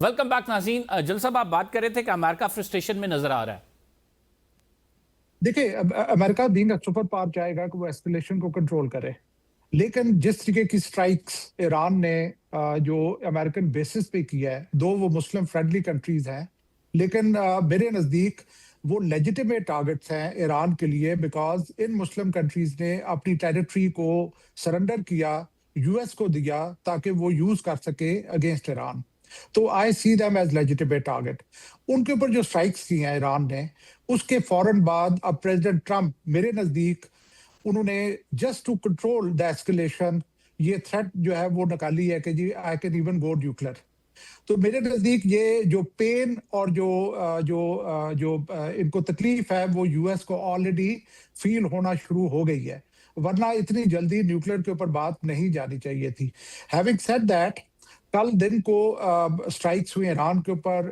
Welcome back नाज़रीन। जल साहब, आप बात कर रहे थे कि अमेरिका फ्रस्ट्रेशन में नजर आ रहा है। देखिए, America being a super power चाहेगा कि वो एस्केलेशन को कंट्रोल करे, लेकिन जिस तरीके की स्ट्राइक्स ईरान ने जो अमेरिकन बेसिस पे किया है, दो वो मुस्लिम फ्रेंडली कंट्रीज हैं, लेकिन मेरे नज़दीक वो लेजिटिमेट टारगेट्स हैं ईरान के लिए, बिकॉज इन मुस्लिम कंट्रीज ने अपनी टेरिटरी को सरेंडर किया, यूएस को दिया ताकि वो यूज कर सके अगेंस्ट ईरान। तो I see them as legitimate target. उनके ऊपर जो स्ट्राइक्स की हैं ईरान ने, उसके फौरन बाद अब प्रेसिडेंट ट्रंप मेरे नजदीक उन्होंने just to control the escalation ये थ्रेट जो है वो निकाली है कि जी I can even go nuclear. तो मेरे नजदीक ये जो पेन और जो इनको तकलीफ है वो यूएस को ऑलरेडी फील होना शुरू हो गई है, वरना इतनी जल्दी न्यूक्लियर के ऊपर बात नहीं जानी चाहिए थी। हैविंग सेड दैट, कल दिन को स्ट्राइक्स हुई ईरान के ऊपर,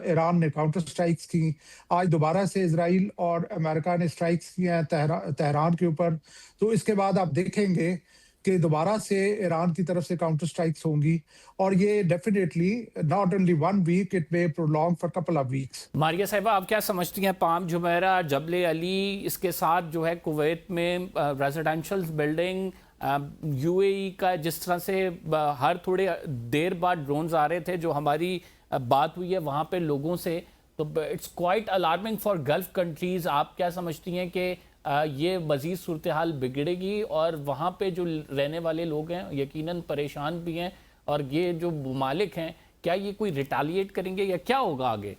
ईरान ने काउंटर स्ट्राइक्स की। आज दोबारा से इजराइल और अमेरिका ने स्ट्राइक्स की हैं तेहरान के ऊपर। तो इसके बाद आप देखेंगे कि दोबारा से ईरान की तरफ से काउंटर स्ट्राइक्स होंगी, और ये definitely not only 1 week, it may prolong for couple of weeks. Maria साहिबा, आप क्या समझती हैं? पाम जुमेरा, जबल अली, इसके साथ जो है कुवैत में रेजिडेंशियल बिल्डिंग, यूएई का जिस तरह से हर थोड़े देर बाद ड्रोन्स आ रहे थे, जो हमारी बात हुई है वहाँ पे लोगों से, तो it's quite alarming for gulf countries. आप क्या समझती हैं कि ये मज़ीद सूरत हाल बिगड़ेगी और वहाँ पे जो रहने वाले लोग हैं यकीनन परेशान भी हैं, और ये जो मालिक हैं क्या ये कोई रिटालिएट करेंगे या क्या होगा आगे?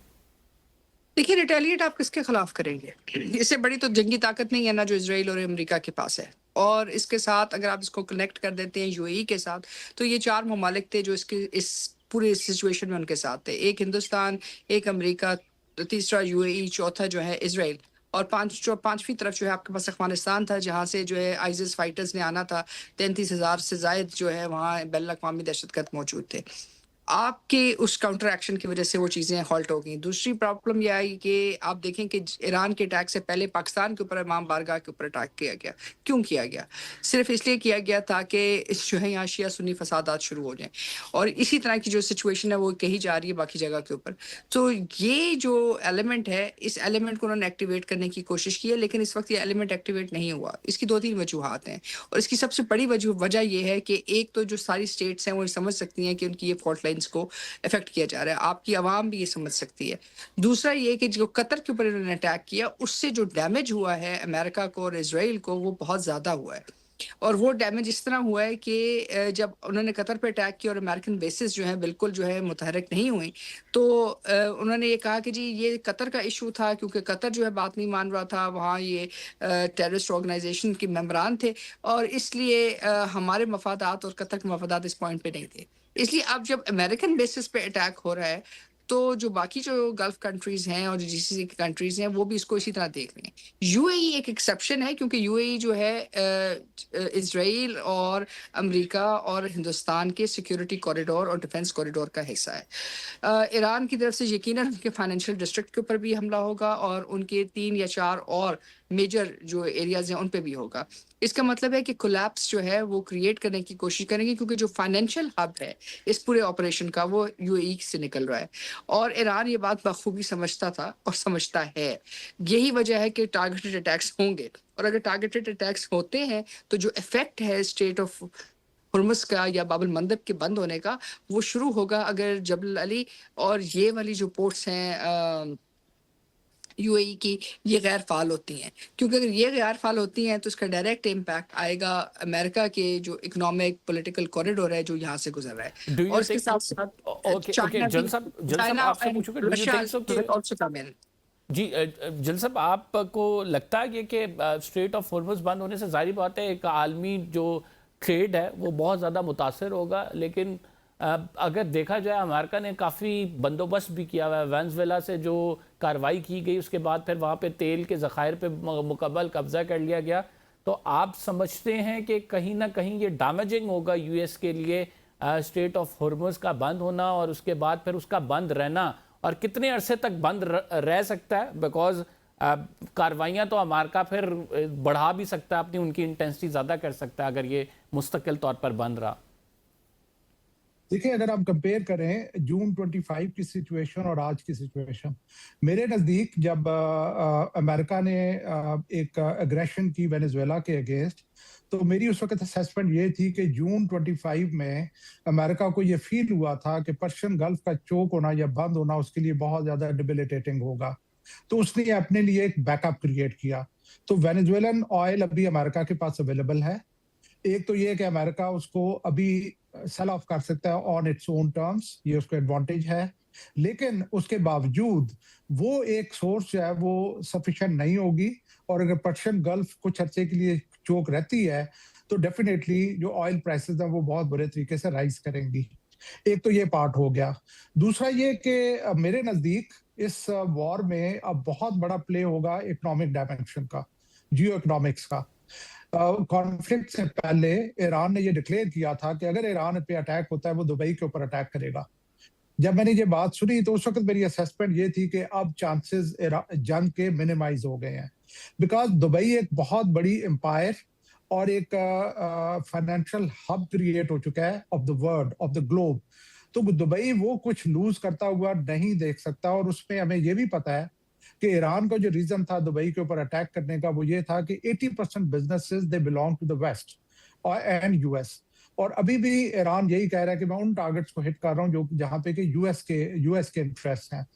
देखिए, रिटेलिएट आप किसके खिलाफ करेंगे? इससे बड़ी तो जंगी ताकत नहीं है ना जो इजराइल और अमेरिका के पास है। और इसके साथ अगर आप इसको कनेक्ट कर देते हैं यूएई के साथ, तो ये 4 ममालिक थे जो इस पूरे सिचुएशन में उनके साथ थे। एक हिंदुस्तान, एक अमेरिका, तीसरा यूएई, चौथा जो है इजराइल, और पांचवी तरफ जो है आपके पास अफगानिस्तान था, जहाँ से जो है आइसिस फाइटर्स ने आना था। 33,000 से जायद जो है वहाँ बैन अल-अक़वामी दहशतगर्द मौजूद थे। आपके उस काउंटर एक्शन की वजह से वो चीज़ें हॉल्ट हो गई। दूसरी प्रॉब्लम यह आई कि आप देखें कि ईरान के अटैक से पहले पाकिस्तान के ऊपर इमाम बारगाह के ऊपर अटैक किया गया। क्यों किया गया? सिर्फ इसलिए किया गया था कि इस जो है यहाँ शिया सुन्नी फसादात शुरू हो जाएं, और इसी तरह की जो सिचुएशन है वो कही जा रही है बाकी जगह के ऊपर। तो ये जो एलिमेंट है, इस एलिमेंट को उन्होंने एक्टिवेट करने की कोशिश की है, लेकिन इस वक्त ये एलिमेंट एक्टिवेट नहीं हुआ। इसकी 2-3 वजूहात हैं, और इसकी सबसे बड़ी वजह ये है कि एक तो जो सारी स्टेट्स हैं वो समझ सकती हैं कि उनकी ये फॉल्ट लाइन को इफेक्ट किया जा रहा है, आपकी आवाम भी ये समझ सकती है। दूसरा ये कि जो कतर के ऊपर इन्होंने अटैक किया, उससे जो डैमेज हुआ है अमेरिका को और इजराइल को, वो बहुत ज़्यादा हुआ है। और वो डैमेज इस तरह हुआ है कि जब उन्होंने कतर पे अटैक किया और अमेरिकन बेसिस जो है बिल्कुल जो है मुतहरक नहीं हुई, तो उन्होंने ये कहा कि जी ये कतर का इशू था, क्योंकि कतर जो है बात नहीं मान रहा था, वहाँ ये टेररिस्ट ऑर्गेनाइजेशन के मेंबरान थे, और इसलिए हमारे मफादात और कतर के मफादात इस पॉइंट पे नहीं थे। इसलिए अब जब अमेरिकन बेसिस पे अटैक हो रहा है, तो जो बाकी जो गल्फ कंट्रीज हैं और जो जीसीसी की कंट्रीज हैं वो भी इसको इसी तरह देख रहे हैं। यूएई एक एक्सेप्शन है, क्योंकि यूएई जो है इजराइल और अमेरिका और हिंदुस्तान के सिक्योरिटी कॉरिडोर और डिफेंस कॉरिडोर का हिस्सा है। ईरान की तरफ से यकीनन उनके फाइनेंशियल डिस्ट्रिक्ट के ऊपर भी हमला होगा, और उनके 3 या 4 और मेजर जो एरियाज हैं उन पे भी होगा। इसका मतलब है कि कोलैप्स जो है वो क्रिएट करने की कोशिश करेंगे, क्योंकि जो फाइनेंशियल हब है इस पूरे ऑपरेशन का वो यूएई से निकल रहा है, और ईरान ये बात बखूबी समझता था और समझता है। यही वजह है कि टारगेटेड अटैक्स होंगे, और अगर टारगेटेड अटैक्स होते हैं तो जो इफेक्ट है स्टेट ऑफ हुर्मुज़ का या बाब अल मंदब के बंद होने का, वो शुरू होगा अगर जबल अली और ये वाली जो पोर्ट्स हैं यूएई की ये गैर फाल होती हैं। क्योंकि अगर ये गैर फाल होती हैं तो इसका डायरेक्ट इम्पैक्ट आएगा अमेरिका के जो इकोनॉमिक पॉलिटिकल कॉरिडोर है जो यहाँ से गुजर रहा है, और इसके साथ साथ चाइना आपसे पूछूंगा, डू यू थिंक सो कि जी जल साहब, आपको लगता है कि स्ट्रेट ऑफ हॉर्मुज़ बंद होने से जाहिर बात है एक आलमी जो ट्रेड है वो बहुत ज़्यादा मुतासर होगा, लेकिन अगर देखा जाए अमेरिका ने काफ़ी बंदोबस्त भी किया हुआ है। वेनेजुएला से जो कार्रवाई की गई उसके बाद फिर वहाँ पे तेल के ज़खायर पे मुकम्मल कब्ज़ा कर लिया गया, तो आप समझते हैं कि कहीं ना कहीं ये डैमेजिंग होगा यूएस के लिए स्ट्रेट ऑफ हॉर्मुज़ का बंद होना, और उसके बाद फिर उसका बंद रहना, और कितने अरसे तक बंद रह सकता है? बिकॉज कार्रवाइयाँ तो अमेरिका फिर बढ़ा भी सकता है, अपनी उनकी इंटेंसिटी ज़्यादा कर सकता है अगर ये मुस्तकिल तौर पर बंद रहा। देखिए, अगर आप कंपेयर करें जून 25 की सिचुएशन और आज की सिचुएशन, मेरे नजदीक जब अमेरिका ने एक एग्रेशन की वेनेजुएला के अगेंस्ट, तो मेरी उस वक्त असेसमेंट ये थी कि जून 25 में अमेरिका को ये फील हुआ था कि पर्शियन गल्फ का चोक होना या बंद होना उसके लिए बहुत ज्यादा डिबिलिटेटिंग होगा, तो उसने अपने लिए एक बैकअप क्रिएट किया। तो वेनेजुएलन ऑयल अभी अमेरिका के पास अवेलेबल है। एक तो ये कि अमेरिका उसको अभी सेल ऑफ कर सकता है ऑन इट्स ओन टर्म्स, ये उसको एडवांटेज है, लेकिन उसके बावजूद वो एक सोर्स जो है वो सफिशिएंट नहीं होगी, और अगर पर्शियन गल्फ कुछ अर्से के लिए चोक रहती है तो डेफिनेटली जो ऑयल प्राइसेस हैं वो बहुत बुरे तरीके से राइज करेंगी। एक तो ये पार्ट हो गया। दूसरा ये कि मेरे नजदीक इस वॉर में अब बहुत बड़ा प्ले होगा इकोनॉमिक डायमेंशन का, जियो इकोनॉमिक्स का। कॉन्फ्लिक्ट से पहले ईरान ने ये डिक्लेयर किया था कि अगर ईरान पे अटैक होता है वो दुबई के ऊपर अटैक करेगा। जब मैंने ये बात सुनी तो उस वक्त मेरी असेसमेंट ये थी कि अब चांसेस जंग के मिनिमाइज हो गए हैं, बिकॉज दुबई एक बहुत बड़ी एम्पायर और एक फाइनेंशियल हब क्रिएट हो चुका है of the world, of the globe. तो दुबई वो कुछ लूज करता हुआ नहीं देख सकता, और उसमें हमें ये भी पता है कि ईरान का जो रीजन था दुबई के ऊपर अटैक करने का वो ये था कि 80% businesses they belong to the west और एंड यूएस, और अभी भी ईरान यही कह रहा है कि मैं उन टारगेट्स को हिट कर रहा हूं जो जहां पे कि यूएस के इंटरेस्ट हैं।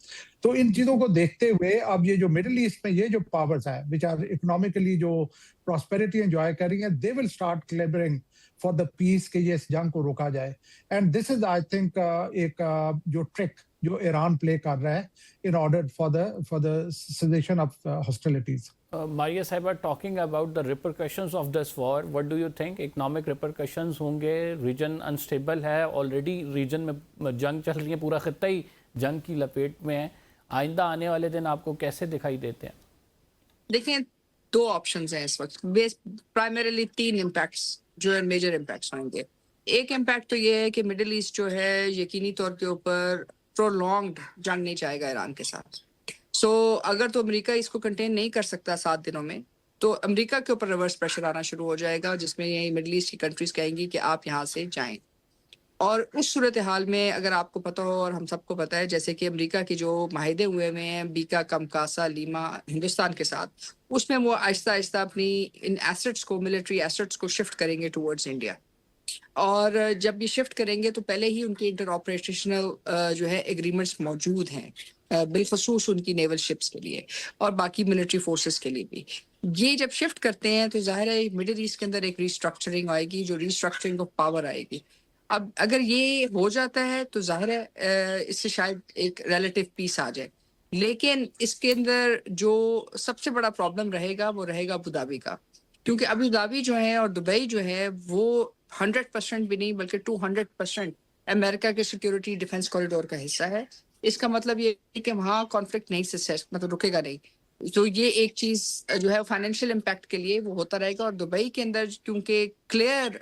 तो इन चीजों को देखते हुए अब ये जो मिडिल ईस्ट में ये जो पावर्स हैं विच आर इकोनॉमिकली जो प्रॉस्पेरिटी एंजॉय कर रही हैं, they will start clamouring for the peace कि ये इस जंग को रोका जाए। And this is I think एक जो ट्रिक जो ईरान प्ले कर रहा है in order for the cessation of hostilities. Maria Sahiba, talking about the repercussions of this war, what do you think? Economic repercussions होंगे, region unstable है, already region में जंग चल रही है, पूरा खित्ता ही जंग की लपेट में है। आइंदा आने वाले दिन आपको कैसे दिखाई देते हैं? देखिए, दो ऑप्शंस हैं इस वक्त, प्राइमरीली 3 इम्पैक्ट्स जो मेजर इम्पैक्ट्स होंगे। एक इम्पैक्ट तो ये है कि मिडिल ईस्ट जो है यकीनी तौर के ऊपर प्रोलॉन्ग्ड जंग नहीं चाहेगा ईरान के साथ। सो अगर तो अमेरिका इसको कंटेन नहीं कर सकता 7 दिनों में, तो अमेरिका के ऊपर रिवर्स प्रेशर आना शुरू हो जाएगा, जिसमें ये मिडिल ईस्ट की कंट्रीज कहेंगी कि आप यहाँ से जाएं। और उस सूरत हाल में अगर आपको पता हो और हम सबको पता है, जैसे कि अमेरिका के जो माहिदे हुए हुए हैं बीका, कमकासा, लीमा हिंदुस्तान के साथ, उसमें वो आहिस्ता आहिस्ता अपनी इन एसेट्स को, मिलिट्री एसेट्स को शिफ्ट करेंगे टुवर्ड्स इंडिया। और जब ये शिफ्ट करेंगे तो पहले ही उनके इंटर ऑपरेशनल जो है एग्रीमेंट्स मौजूद हैं, बिलखसूस उनकी नेवल शिप्स के लिए और बाकी मिलिट्री फोर्सेस के लिए भी। ये जब शिफ्ट करते हैं तो जाहिर है मिडिल ईस्ट के अंदर एक रिस्ट्रक्चरिंग आएगी, जो रिस्ट्रक्चरिंग ऑफ पावर आएगी। अब अगर ये हो जाता है तो जाहिर है इससे शायद एक रिलेटिव पीस आ जाए, लेकिन इसके अंदर जो सबसे बड़ा प्रॉब्लम रहेगा वो रहेगा अबू धाबी का, क्योंकि अबू धाबी जो है और दुबई जो है वो 100% भी नहीं बल्कि 200% अमेरिका के सिक्योरिटी डिफेंस कॉरिडोर का हिस्सा है। इसका मतलब ये कि वहाँ कॉन्फ्लिक्ट नहीं मतलब रुकेगा नहीं। तो ये एक चीज जो है फाइनेंशियल इम्पैक्ट के लिए वो होता रहेगा। और दुबई के अंदर क्योंकि क्लियर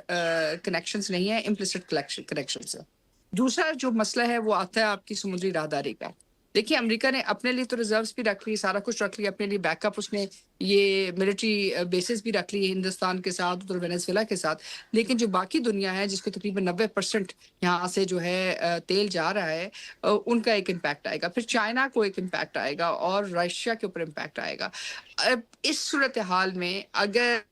कनेक्शंस नहीं है, इम्प्लिसिट कनेक्शंस है। दूसरा जो मसला है वो आता है आपकी समुद्री राहदारी का। देखिए, अमेरिका ने अपने लिए तो रिजर्व्स भी रख ली, सारा कुछ रख लिया अपने लिए, बैकअप उसने ये मिलिट्री बेसिस भी रख ली हिंदुस्तान के साथ और वेनेजुएला के साथ, लेकिन जो बाकी दुनिया है जिसको तकरीबन 90% यहाँ से जो है तेल जा रहा है, उनका एक इम्पैक्ट आएगा। फिर चाइना को एक इम्पैक्ट आएगा और रशिया के ऊपर इम्पैक्ट आएगा। इस सूरत हाल में अगर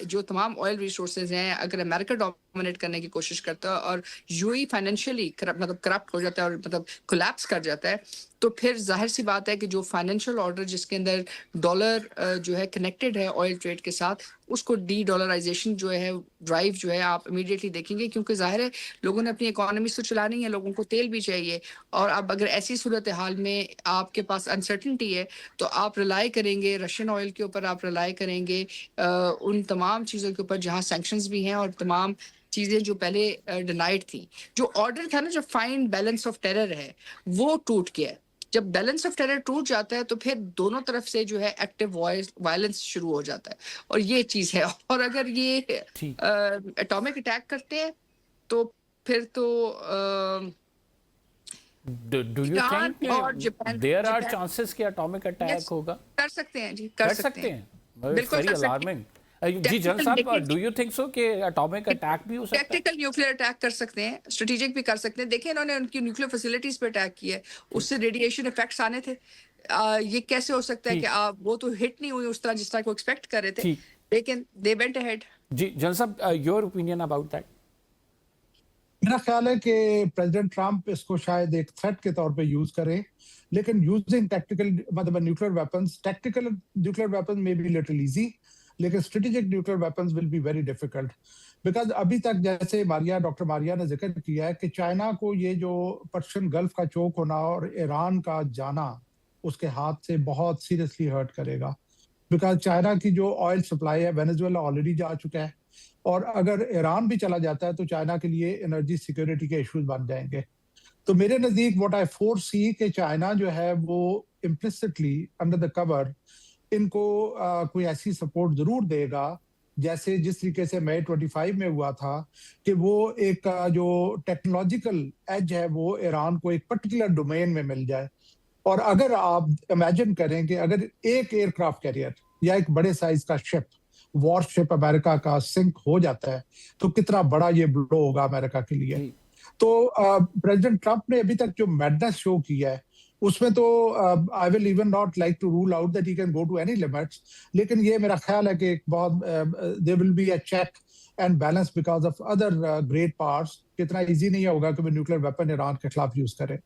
जो तमाम ऑयल रिसोर्सेज हैं, अगर अमेरिका डोमिनेट करने की कोशिश करता है और यूएई फाइनेंशियली करप्ट हो जाता है और कोलैप्स कर जाता है, तो फिर जाहिर सी बात है कि जो फाइनेंशियल ऑर्डर जिसके अंदर डॉलर जो है कनेक्टेड है ऑयल ट्रेड के साथ, उसको डी डॉलराइजेशन जो है ड्राइव जो है आप इमीडिएटली देखेंगे, क्योंकि जाहिर है लोगों ने अपनी इकोनॉमी तो चलानी है, लोगों को तेल भी चाहिए। और अब अगर ऐसी सूरत हाल में आपके पास अनसर्टिनिटी है तो आप रिलाई करेंगे रशियन ऑयल के ऊपर, आप रिलाई करेंगे उन तमाम चीज़ों के ऊपर जहाँ सैंक्शंस भी हैं और तमाम चीज़ें जो पहले डिनाइड थी। जो ऑर्डर था ना, जो फाइन बैलेंस ऑफ टेरर है, वो टूट गया। जब बैलेंस ऑफ टेरर टूट जाता है तो फिर दोनों तरफ से जो है एक्टिव वायलेंस शुरू हो जाता है, और ये चीज है। और अगर ये एटॉमिक अटैक करते हैं तो फिर तो do you think there are chances कि एटॉमिक अटैक होगा? कर सकते हैं जी, कर सकते हैं। बिल्कुल, very alarming. جی جنرل صاحب ڈو یو تھنک سو کہ اٹامک اٹیک بھی ہو سکتا ہے؟ ٹیکٹیکل نیوکلیئر اٹیک کر سکتے ہیں, اسٹریٹجک بھی کر سکتے ہیں. دیکھیں انہوں نے ان کی نیوکلیئر فیسلٹیز پہ اٹیک کیا ہے, اس سے ریڈیشن افیکٹس آنے تھے. یہ کیسے ہو سکتا ہے کہ وہ تو ہٹ نہیں ہوئی اس طرح جس طرح کو ایکسپیکٹ کر رہے تھے, لیکن دے وینٹ اہیڈ. جی جنرل صاحب یور اوپینین اباؤٹ دیٹ؟ میرا خیال ہے کہ پریزیڈنٹ ٹرمپ اس کو شاید ایک تھریٹ کے طور پہ یوز کریں, لیکن یوزنگ ٹیکٹیکل مطلب nuclear weapons, tactical nuclear weapons میں بی لٹل ایزی, لیکن strategic nuclear weapons will be very difficult. Because ابھی تک جیسے ڈاکٹر ماریا نے ذکر کیا ہے کہ چائنا کو یہ جو پرشین گلف کا چوک ہونا اور ایران کا جانا اس کے ہاتھ سے بہت سیریسلی ہرٹ کرے گا. بیکاز چائنا کی جو آئل سپلائی ہے وینیزویلا آلریڈی جا چکا ہے, اور اگر ایران بھی چلا جاتا ہے تو چائنا کے لیے انرجی سیکیورٹی کے ایشوز بن جائیں گے. تو میرے نزدیک واٹ آئی فور سی کہ چائنا جو ہے وہ امپلسٹلی انڈر دا کور ان کو کوئی ایسی سپورٹ ضرور دے گا جیسے جس طریقے سے مئی 25 میں ہوا تھا, کہ وہ ایک جو ٹیکنالوجیکل ایج ہے وہ ایران کو ایک پرٹیکولر ڈومین میں مل جائے. اور اگر آپ امیجن کریں کہ اگر ایک ایئر کرافٹ کیریئر یا ایک بڑے سائز کا شپ, وار شپ امریکہ کا سنک ہو جاتا ہے تو کتنا بڑا یہ بلو ہوگا امریکہ کے لیے. تو پریزیڈنٹ ٹرمپ نے ابھی تک جو میڈنس شو کیا ہے اس میں تو I will even not like to rule out that he can go to any limits, لیکن یہ میرا خیال ہے کہ ایک بہت دیر will be a check and balance because of other great powers. کتنا ایزی نہیں ہوگا کہ وہ نیوکلیئر ویپن ایران کے خلاف یوز کرے.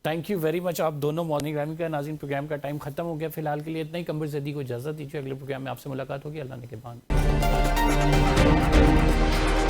Thank you very much. آپ دونوں مارننگ رائم کا ناظرین پروگرام کا ٹائم ختم ہو گیا فی الحال کے لیے اتنا ہی. قمر زیدی کو اجازت دیجیے, اگلے پروگرام میں آپ سے ملاقات ہوگی. اللہ نے کے بعد.